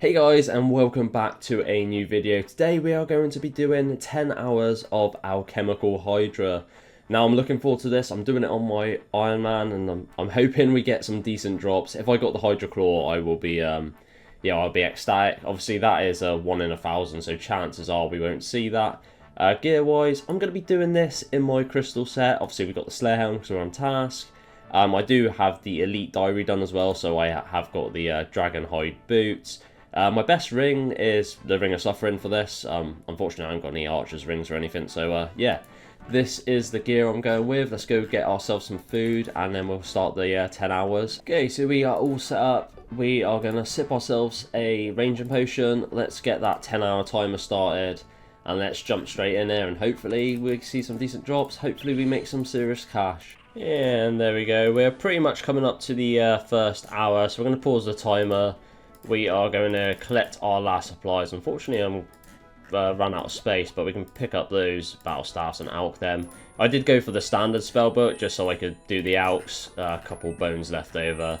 Hey guys, and welcome back to a new video. Today we are going to be doing 10 hours of Alchemical Hydra. Now I'm looking forward to this. I'm doing it on my Ironman and I'm hoping we get some decent drops. If I got the Hydra Claw, I will be I'll be ecstatic. Obviously that is a 1 in 1,000, so chances are we won't see that. Gear wise, I'm going to be doing this in my crystal set. Obviously we've got the Slayer Helm because we're on task. I do have the Elite Diary done as well, so I have got the Dragon Hide boots. My best ring is the Ring of Suffering for this. Unfortunately, I haven't got any Archer's rings or anything, so yeah. This is the gear I'm going with. Let's go get ourselves some food, and then we'll start the 10 hours. Okay, so we are all set up. We are going to sip ourselves a ranging potion. Let's get that 10-hour timer started, and let's jump straight in there, and hopefully we see some decent drops. Hopefully we make some serious cash. Yeah, and there we go. We're pretty much coming up to the first hour, so we're going to pause the timer. We are going to collect our last supplies. Unfortunately, I'm run out of space, but we can pick up those battle staffs and alch them. I did go for the standard spellbook just so I could do the alchs. A couple bones left over,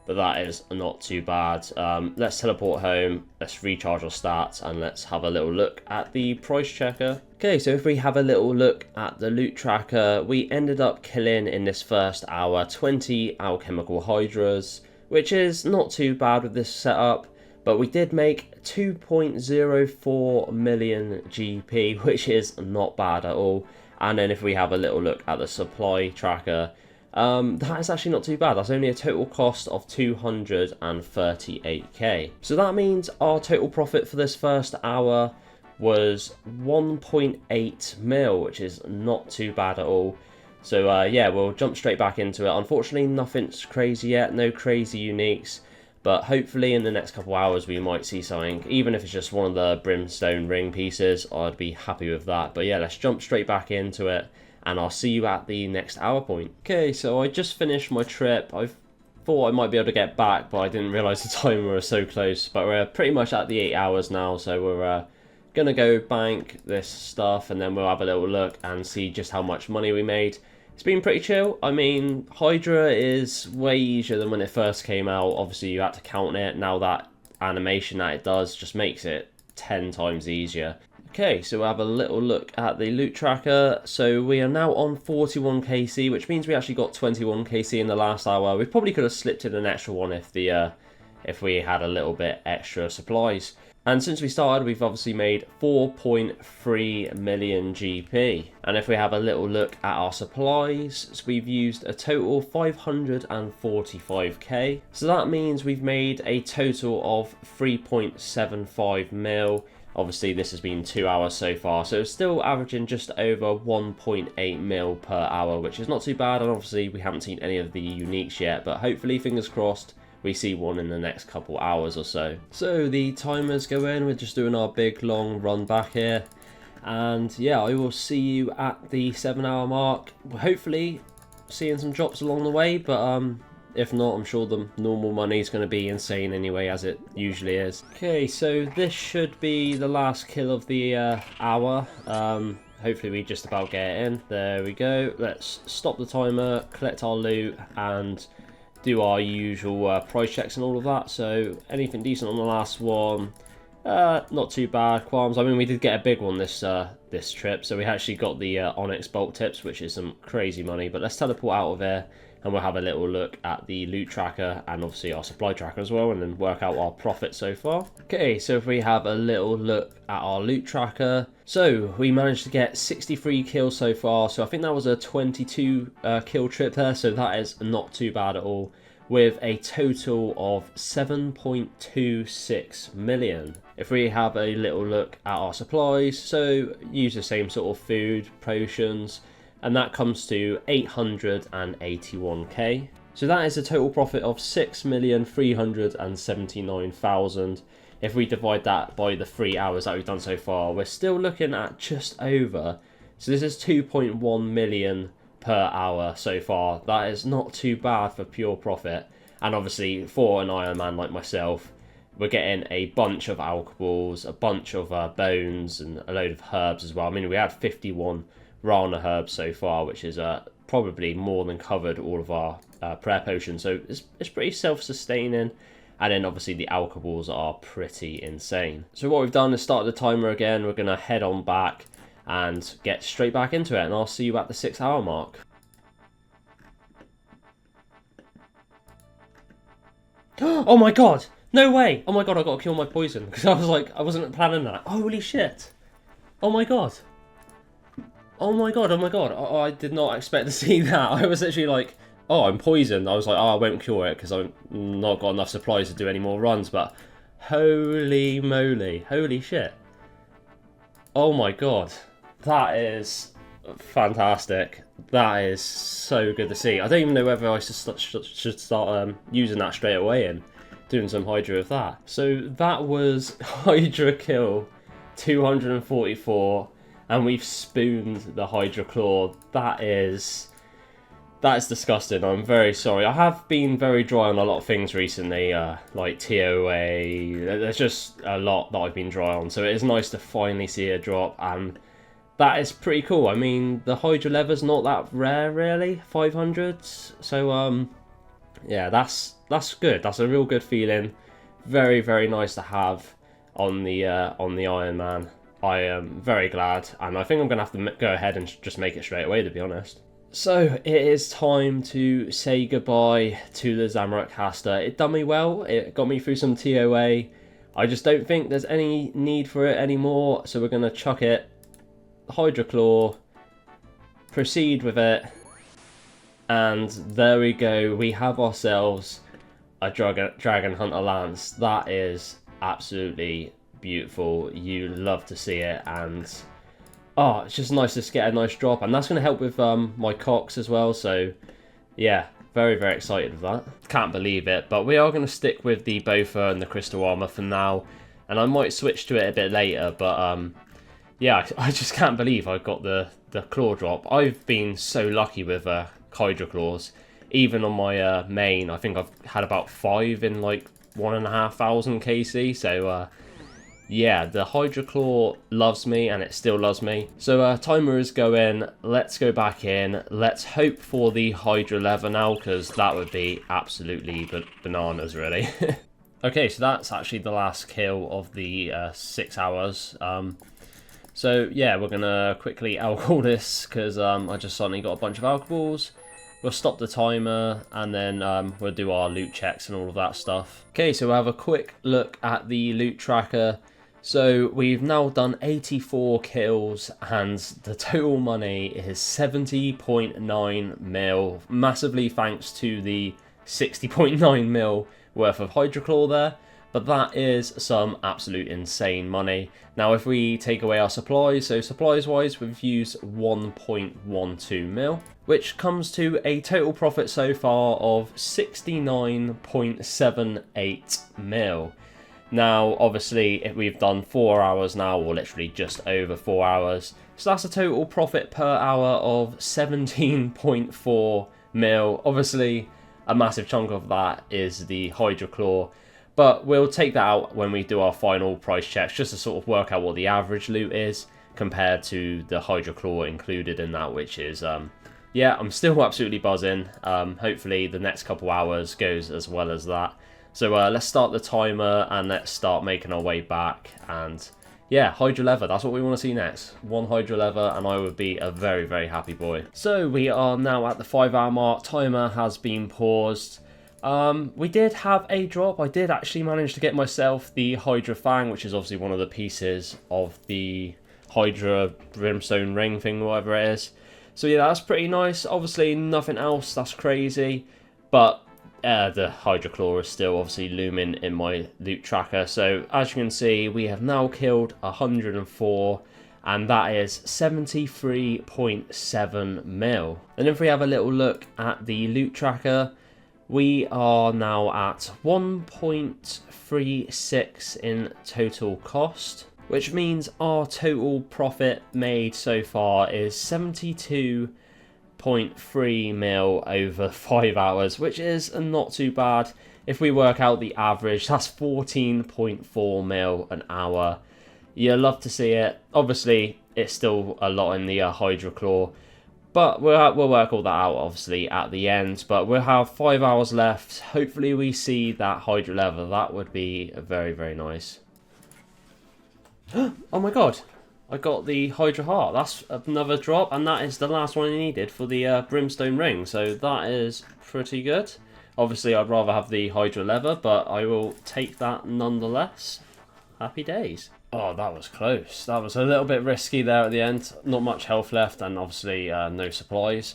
but that is not too bad. Let's teleport home. Let's recharge our stats and let's have a little look at the price checker. Okay, so if we have a little look at the loot tracker, we ended up killing in this first hour 20 Alchemical Hydras, which is not too bad with this setup, but we did make 2.04 million GP, which is not bad at all. And then if we have a little look at the supply tracker, that is actually not too bad. That's only a total cost of 238k. So that means our total profit for this first hour was 1.8 mil, which is not too bad at all. So yeah, we'll jump straight back into it. Unfortunately, nothing's crazy yet, no crazy uniques, but hopefully in the next couple hours we might see something. Even if it's just one of the brimstone ring pieces, I'd be happy with that. But yeah, let's jump straight back into it, and I'll see you at the next hour point. Okay, so I just finished my trip. I thought I might be able to get back, but I didn't realise the time we were so close. But we're pretty much at the 8 hours now, so we're gonna go bank this stuff, and then we'll have a little look and see just how much money we made. It's been pretty chill. I mean, Hydra is way easier than when it first came out. Obviously you had to count it. Now that animation that it does just makes it 10 times easier. Okay, so we'll have a little look at the loot tracker. So we are now on 41 KC, which means we actually got 21 KC in the last hour. We probably could have slipped in an extra one if we had a little bit extra supplies. And since we started, we've obviously made 4.3 million GP. And if we have a little look at our supplies, so we've used a total 545k. So that means we've made a total of 3.75 mil. Obviously, this has been 2 hours so far, so it's still averaging just over 1.8 mil per hour, which is not too bad. And obviously, we haven't seen any of the uniques yet, but hopefully, fingers crossed, we see one in the next couple hours or so. So the timers go in, we're just doing our big long run back here. And yeah, I will see you at the 7 hour mark. Hopefully seeing some drops along the way, but if not, I'm sure the normal money is going to be insane anyway, as it usually is. Okay, so this should be the last kill of the hour. Hopefully we just about get it in. There we go. Let's stop the timer, collect our loot, and do our usual price checks and all of that. So anything decent on the last one, not too bad. Qualms, I mean, we did get a big one this trip, so we actually got the Onyx Bolt Tips, which is some crazy money. But let's teleport out of here, and we'll have a little look at the loot tracker and obviously our supply tracker as well, and then work out our profit so far. Okay, so if we have a little look at our loot tracker, so we managed to get 63 kills so far, so I think that was a 22 kill trip there, so that is not too bad at all, with a total of 7.26 million. If we have a little look at our supplies, so use the same sort of food, potions, and that comes to 881k. So that is a total profit of 6,379,000. If we divide that by the 3 hours that we've done so far, we're still looking at just over. So this is 2.1 million per hour so far. That is not too bad for pure profit. And obviously for an Ironman like myself, we're getting a bunch of alchables, a bunch of bones, and a load of herbs as well. I mean, we had 51 Rana herbs so far, which is probably more than covered all of our prayer potions. So it's pretty self-sustaining. And then obviously the alcohols are pretty insane. So what we've done is start the timer again. We're going to head on back and get straight back into it. And I'll see you at the 6 hour mark. Oh my god! No way! Oh my god, I got to kill my poison. Because I was like, I wasn't planning that. Holy shit! Oh my god. Oh my god, oh my god. I did not expect to see that. I was literally like, oh, I'm poisoned. I was like, oh, I won't cure it because I've not got enough supplies to do any more runs. But holy moly. Holy shit. Oh my god. That is fantastic. That is so good to see. I don't even know whether I should start using that straight away and doing some Hydra with that. So that was Hydra kill 244, and we've spooned the Hydra claw. That is disgusting. I'm very sorry. I have been very dry on a lot of things recently, like TOA. There's just a lot that I've been dry on, so it is nice to finally see a drop, and that is pretty cool. I mean, the Hydra leather's not that rare, really, 500s. So, yeah, that's good. That's a real good feeling. Very, very nice to have on the Ironman. I am very glad, and I think I'm gonna have to go ahead and just make it straight away, to be honest. So it is time to say goodbye to the Zamorak caster. It done me well. It got me through some TOA. I just don't think there's any need for it anymore. So we're gonna chuck it. Hydra Claw, proceed with it, and there we go. We have ourselves a Dragon Hunter Lance. That is absolutely beautiful. You love to see it, and oh, it's just nice to get a nice drop, and that's going to help with my Cox as well. So yeah, very, very excited with that. Can't believe it, but we are going to stick with the Bofur and the Crystal Armor for now, and I might switch to it a bit later, but yeah, I just can't believe I got the claw drop. I've been so lucky with Hydra claws. Even on my main, I think I've had about 5 in like 1,500 KC. So yeah, the Hydra claw loves me, and it still loves me. So timer is going. Let's go back in. Let's hope for the Hydra leather now, because that would be absolutely bananas, really. Okay, so that's actually the last kill of the 6 hours. So yeah, we're going to quickly alcohol this, because I just suddenly got a bunch of alcohols. We'll stop the timer, and then we'll do our loot checks and all of that stuff. Okay, so we'll have a quick look at the loot tracker. So we've now done 84 kills, and the total money is 70.9 mil. Massively thanks to the 60.9 mil worth of Hydra Claw there. But that is some absolute insane money. Now, if we take away our supplies, so supplies-wise, we've used 1.12 mil, which comes to a total profit so far of 69.78 mil. Now, obviously, if we've done 4 hours now, or literally just over 4 hours, so that's a total profit per hour of 17.4 mil. Obviously, a massive chunk of that is the Hydra Claw. But we'll take that out when we do our final price checks, just to sort of work out what the average loot is compared to the Hydra Claw included in that, which is, yeah, I'm still absolutely buzzing. Hopefully the next couple hours goes as well as that. So let's start the timer, and let's start making our way back. And yeah, Hydra leather, that's what we want to see next. 1 Hydra leather, and I would be a very, very happy boy. So we are now at the 5 hour mark. Timer has been paused. We did have a drop. I did actually manage to get myself the Hydra Fang, which is obviously one of the pieces of the Hydra Brimstone Ring thing, whatever it is. So yeah, that's pretty nice. Obviously nothing else that's crazy, but the Hydra Claw is still obviously looming in my loot tracker. So as you can see, we have now killed 104, and that is 73.7 mil. And if we have a little look at the loot tracker, we are now at 1.36 in total cost, which means our total profit made so far is 72.3 mil over 5 hours, which is not too bad. If we work out the average, that's 14.4 mil an hour. You love to see it. Obviously, it's still a lot in the Hydra Claw, But we'll work all that out, obviously, at the end. But we'll have 5 hours left. Hopefully we see that Hydra level. That would be very, very nice. Oh my god. I got the Hydra Heart. That's another drop. And that is the last one I needed for the Brimstone Ring. So that is pretty good. Obviously, I'd rather have the Hydra Leather, but I will take that nonetheless. Happy days. Oh, that was close. That was a little bit risky there at the end. Not much health left, and obviously no supplies.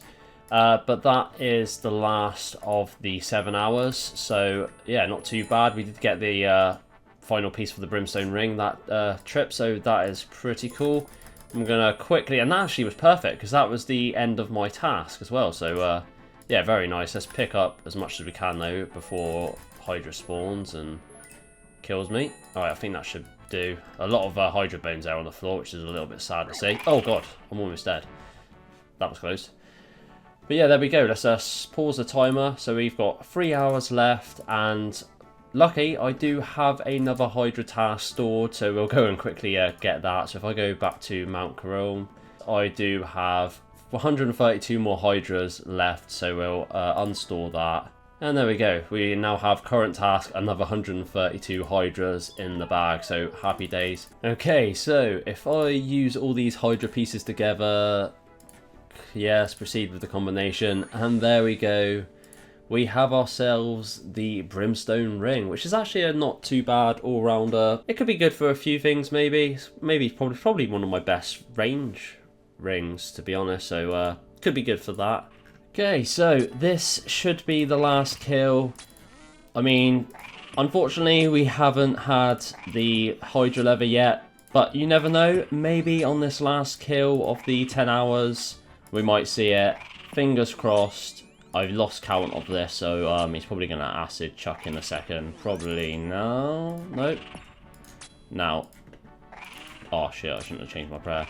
But that is the last of the 7 hours. So, yeah, not too bad. We did get the final piece for the Brimstone Ring that trip, so that is pretty cool. I'm going to quickly... And that actually was perfect, because that was the end of my task as well. So, yeah, very nice. Let's pick up as much as we can, though, before Hydra spawns and kills me. Alright, I think that should do. A lot of Hydra bones there on the floor, which is a little bit sad to see. Oh god, I'm almost dead. That was close. But yeah, there we go. Let's pause the timer. So we've got 3 hours left, and lucky I do have another Hydra task stored, so we'll go and quickly get that. So if I go back to Mount Carome, I do have 132 more Hydras left, so we'll unstore that. And there we go. We now have current task, another 132 Hydras in the bag, so happy days. Okay, so if I use all these Hydra pieces together, yes, proceed with the combination, and there we go. We have ourselves the Brimstone Ring, which is actually a not too bad all-rounder. It could be good for a few things, maybe. Maybe probably one of my best range rings, to be honest, so could be good for that. Okay, so this should be the last kill. I mean, unfortunately we haven't had the Hydra Leather yet, but you never know, maybe on this last kill of the 10 hours we might see it. Fingers crossed. I've lost count of this, so he's probably going to acid chuck in a second. Probably no. Nope. Now. Oh shit, I shouldn't have changed my prayer.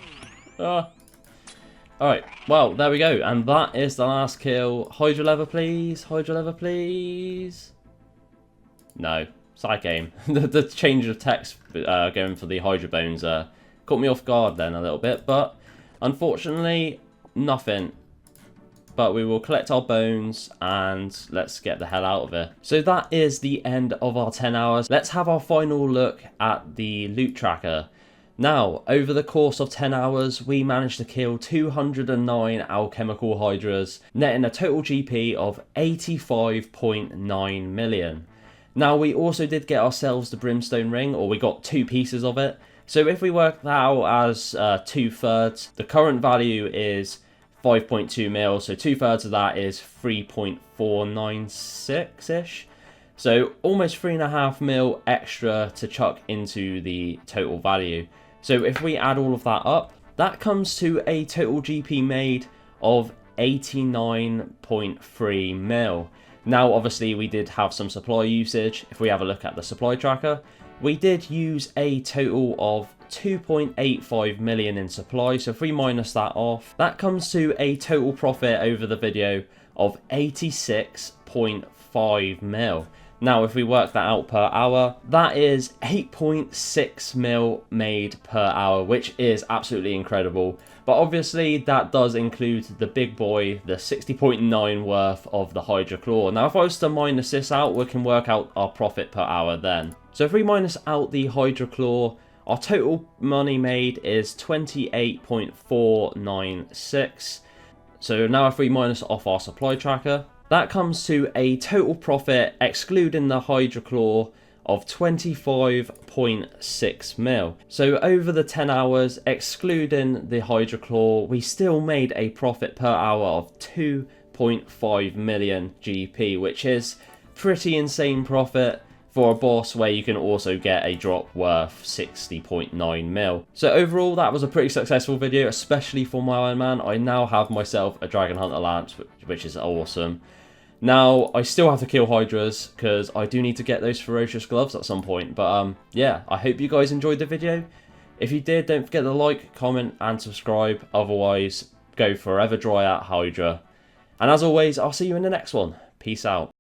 Alright, well, there we go. And that is the last kill. Hydra Leather, please. Hydra Leather, please. No. Side game. the change of text going for the Hydra Bones caught me off guard then a little bit. But unfortunately, nothing. But we will collect our bones and let's get the hell out of it. So that is the end of our 10 hours. Let's have our final look at the loot tracker. Now, over the course of 10 hours, we managed to kill 209 Alchemical Hydras, netting a total GP of 85.9 million. Now, we also did get ourselves the Brimstone Ring, or we got 2 pieces of it. So if we work that out as 2/3, the current value is 5.2 mil, so 2/3 of that is 3.496-ish. So almost 3.5 mil extra to chuck into the total value. So if we add all of that up, that comes to a total GP made of 89.3 mil. Now obviously we did have some supply usage. If we have a look at the supply tracker, we did use a total of 2.85 million in supply. So if we minus that off, that comes to a total profit over the video of 86.5 mil. Now, if we work that out per hour, that is 8.6 mil made per hour, which is absolutely incredible. But obviously, that does include the big boy, the 60.9 worth of the Hydra Claw. Now, if I was to minus this out, we can work out our profit per hour then. So if we minus out the Hydra Claw, our total money made is 28.496. So now if we minus off our supply tracker, that comes to a total profit, excluding the Hydra Claw, of 25.6 mil. So over the 10 hours, excluding the Hydra Claw, we still made a profit per hour of 2.5 million GP, which is pretty insane profit for a boss where you can also get a drop worth 60.9 mil. So overall, that was a pretty successful video, especially for my Ironman. I now have myself a Dragon Hunter Lance, which is awesome. Now, I still have to kill Hydras, because I do need to get those ferocious gloves at some point. But yeah, I hope you guys enjoyed the video. If you did, don't forget to like, comment, and subscribe. Otherwise, go forever dry at Hydra. And as always, I'll see you in the next one. Peace out.